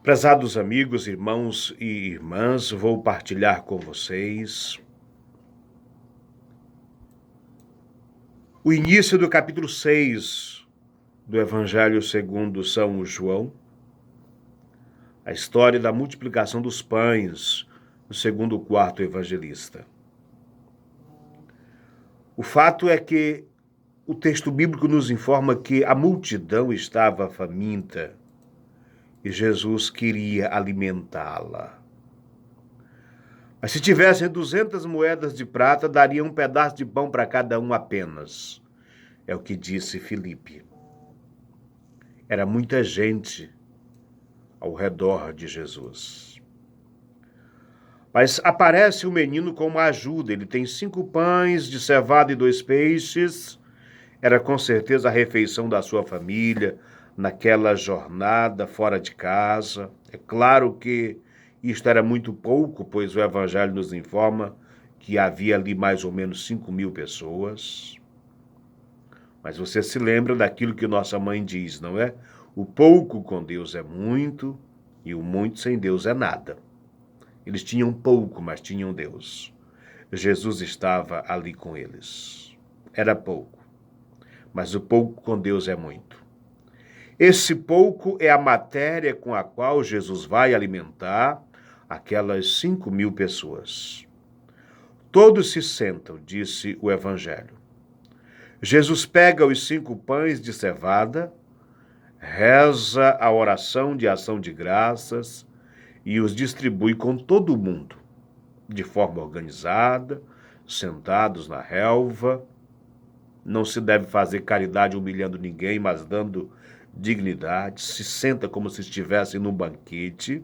Prezados amigos, irmãos e irmãs, vou partilhar com vocês o início do capítulo 6 do Evangelho segundo São João, a história da multiplicação dos pães, segundo o quarto evangelista. O fato é que o texto bíblico nos informa que a multidão estava faminta e Jesus queria alimentá-la. Mas se tivessem 200 moedas de prata, daria um pedaço de pão para cada um apenas. É o que disse Filipe. Era muita gente ao redor de Jesus. Mas aparece o menino com uma ajuda. Ele tem 5 pães de cevada e 2 peixes. Era com certeza a refeição da sua família naquela jornada fora de casa. É claro que isto era muito pouco, pois o Evangelho nos informa que havia ali mais ou menos 5.000 pessoas. Mas você se lembra daquilo que nossa mãe diz, não é? O pouco com Deus é muito e o muito sem Deus é nada. Eles tinham pouco, mas tinham Deus. Jesus estava ali com eles. Era pouco, mas o pouco com Deus é muito. Esse pouco é a matéria com a qual Jesus vai alimentar aquelas 5.000 pessoas. Todos se sentam, disse o Evangelho. Jesus pega os 5 pães de cevada, reza a oração de ação de graças e os distribui com todo mundo, de forma organizada, sentados na relva. Não se deve fazer caridade humilhando ninguém, mas dando dignidade. Se senta como se estivesse num banquete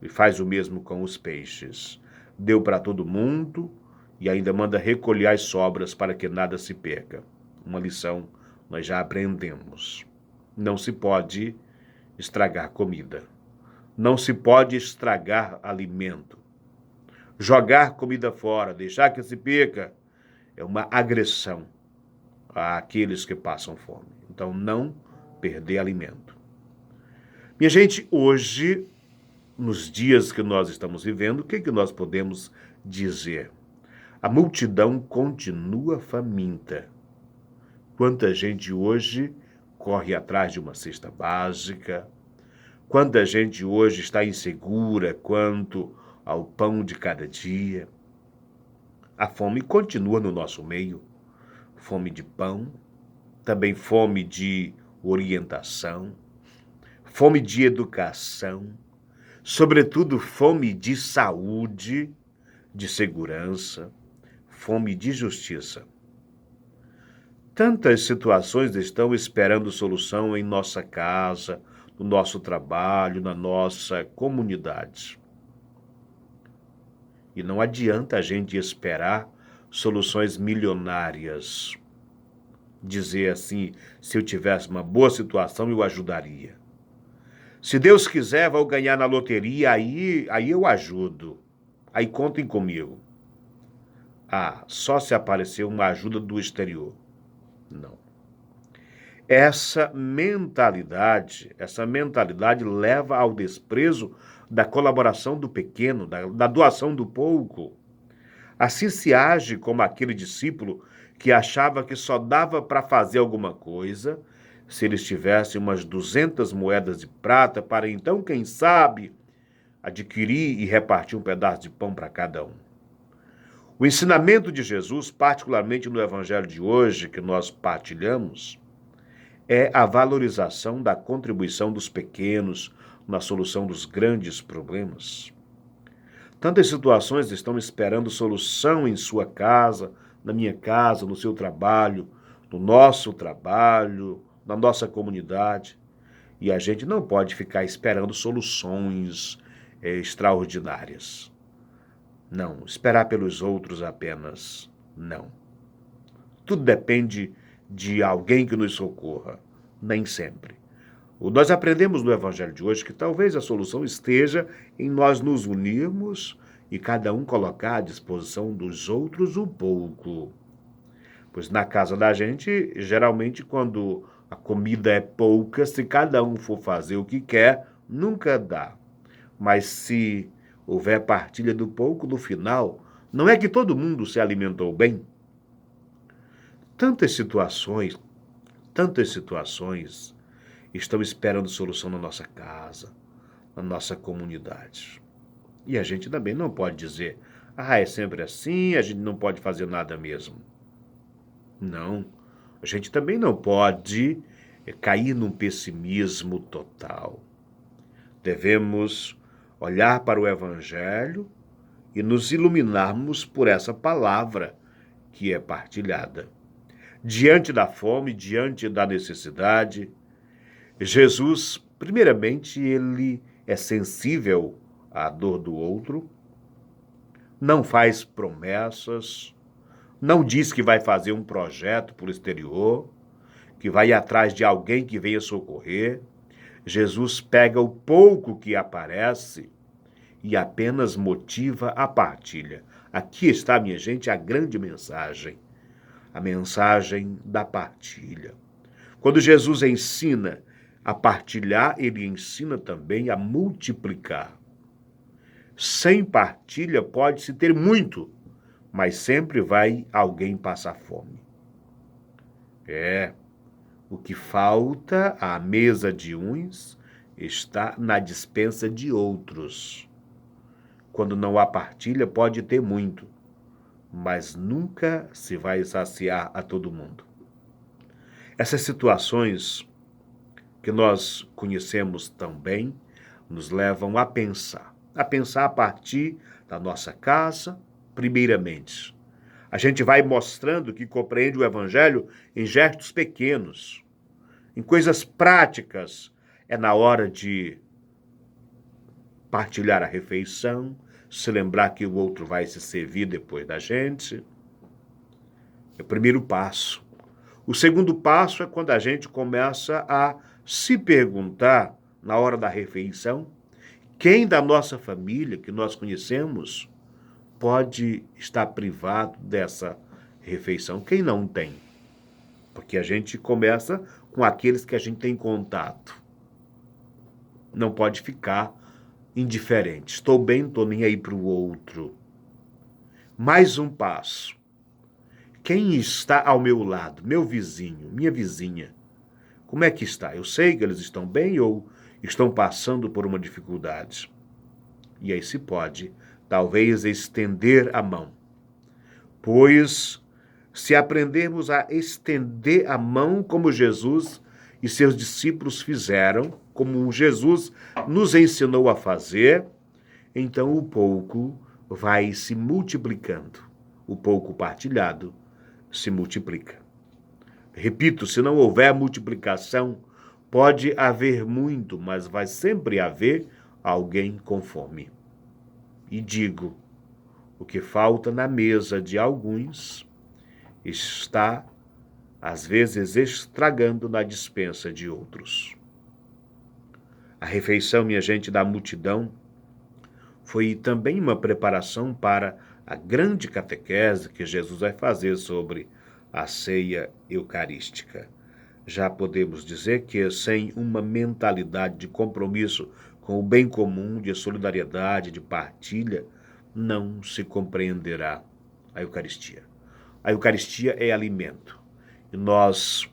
e faz o mesmo com os peixes. Deu para todo mundo e ainda manda recolher as sobras para que nada se perca. Uma lição nós já aprendemos. Não se pode estragar comida. Não se pode estragar alimento. Jogar comida fora, deixar que se perca, é uma agressão àqueles que passam fome. Então, não perder alimento. Minha gente, hoje, nos dias que nós estamos vivendo, o que nós podemos dizer? A multidão continua faminta. Quanta gente hoje corre atrás de uma cesta básica, quanta gente hoje está insegura quanto ao pão de cada dia. A fome continua no nosso meio, fome de pão, também fome de orientação, fome de educação, sobretudo fome de saúde, de segurança, fome de justiça. Tantas situações estão esperando solução em nossa casa, no nosso trabalho, na nossa comunidade. E não adianta a gente esperar soluções milionárias. Dizer assim, se eu tivesse uma boa situação, eu ajudaria. Se Deus quiser, vou ganhar na loteria, aí eu ajudo. Aí contem comigo. Só se aparecer uma ajuda do exterior. Não. Essa mentalidade leva ao desprezo da colaboração do pequeno, da doação do pouco. Assim se age como aquele discípulo que achava que só dava para fazer alguma coisa se eles tivessem umas 200 moedas de prata para então, quem sabe, adquirir e repartir um pedaço de pão para cada um. O ensinamento de Jesus, particularmente no Evangelho de hoje, que nós partilhamos, é a valorização da contribuição dos pequenos na solução dos grandes problemas. Tantas situações estão esperando solução em sua casa, na minha casa, no seu trabalho, no nosso trabalho, na nossa comunidade. E a gente não pode ficar esperando soluções extraordinárias. Não, esperar pelos outros apenas, não. Tudo depende de alguém que nos socorra, nem sempre. Nós aprendemos no Evangelho de hoje que talvez a solução esteja em nós nos unirmos e cada um colocar à disposição dos outros um pouco. Pois na casa da gente, geralmente, quando a comida é pouca, se cada um for fazer o que quer, nunca dá. Mas se houver partilha do pouco, no final, não é que todo mundo se alimentou bem? Tantas situações estão esperando solução na nossa casa, na nossa comunidade. E a gente também não pode dizer, é sempre assim, a gente não pode fazer nada mesmo. Não, a gente também não pode cair num pessimismo total. Devemos olhar para o Evangelho e nos iluminarmos por essa palavra que é partilhada. Diante da fome, diante da necessidade, Jesus, primeiramente, ele é sensível à dor do outro, não faz promessas, não diz que vai fazer um projeto por exterior, que vai ir atrás de alguém que venha socorrer. Jesus pega o pouco que aparece e apenas motiva a partilha. Aqui está, minha gente, a grande mensagem. A mensagem da partilha. Quando Jesus ensina a partilhar, ele ensina também a multiplicar. Sem partilha pode-se ter muito, mas sempre vai alguém passar fome. O que falta à mesa de uns está na despensa de outros. Quando não há partilha, pode ter muito, mas nunca se vai saciar a todo mundo. Essas situações que nós conhecemos tão bem nos levam a pensar a partir da nossa casa, primeiramente. A gente vai mostrando que compreende o Evangelho em gestos pequenos, em coisas práticas. É na hora de partilhar a refeição, se lembrar que o outro vai se servir depois da gente. É o primeiro passo. O segundo passo é quando a gente começa a se perguntar, na hora da refeição, quem da nossa família que nós conhecemos pode estar privado dessa refeição, quem não tem. Porque a gente começa com aqueles que a gente tem contato. Não pode ficar indiferente. Estou bem, não estou nem aí para o outro. Mais um passo. Quem está ao meu lado? Meu vizinho, minha vizinha. Como é que está? Eu sei que eles estão bem ou estão passando por uma dificuldade. E aí se pode, talvez, estender a mão. Pois, se aprendermos a estender a mão como Jesus e seus discípulos fizeram, como Jesus nos ensinou a fazer, então o pouco vai se multiplicando. O pouco partilhado se multiplica. Repito, se não houver multiplicação, pode haver muito, mas vai sempre haver alguém com fome. E digo, o que falta na mesa de alguns está, às vezes, estragando na despensa de outros. A refeição, minha gente, da multidão foi também uma preparação para a grande catequese que Jesus vai fazer sobre a ceia eucarística. Já podemos dizer que sem uma mentalidade de compromisso com o bem comum, de solidariedade, de partilha, não se compreenderá a Eucaristia. A Eucaristia é alimento. E nós,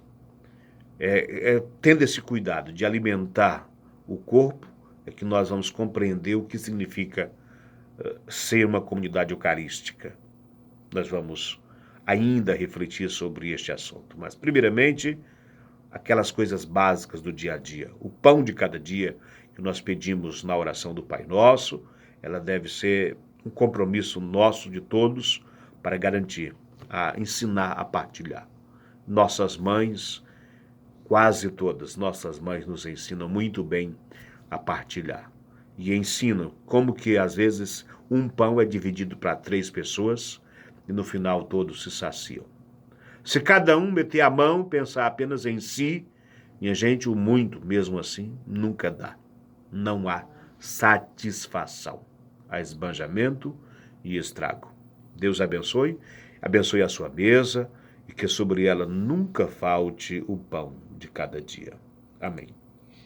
tendo esse cuidado de alimentar o corpo, é que nós vamos compreender o que significa ser uma comunidade eucarística. Nós vamos ainda refletir sobre este assunto. Mas, primeiramente, aquelas coisas básicas do dia a dia. O pão de cada dia que nós pedimos na oração do Pai Nosso, ela deve ser um compromisso nosso de todos para garantir, a ensinar a partilhar. Nossas mães, quase todas, nossas mães nos ensinam muito bem a partilhar. E ensinam como que, às vezes, um pão é dividido para 3 pessoas e no final todos se saciam. Se cada um meter a mão, pensar apenas em si, minha gente, o muito, mesmo assim, nunca dá. Não há satisfação. Há esbanjamento e estrago. Deus abençoe a sua mesa e que sobre ela nunca falte o pão de cada dia. Amém.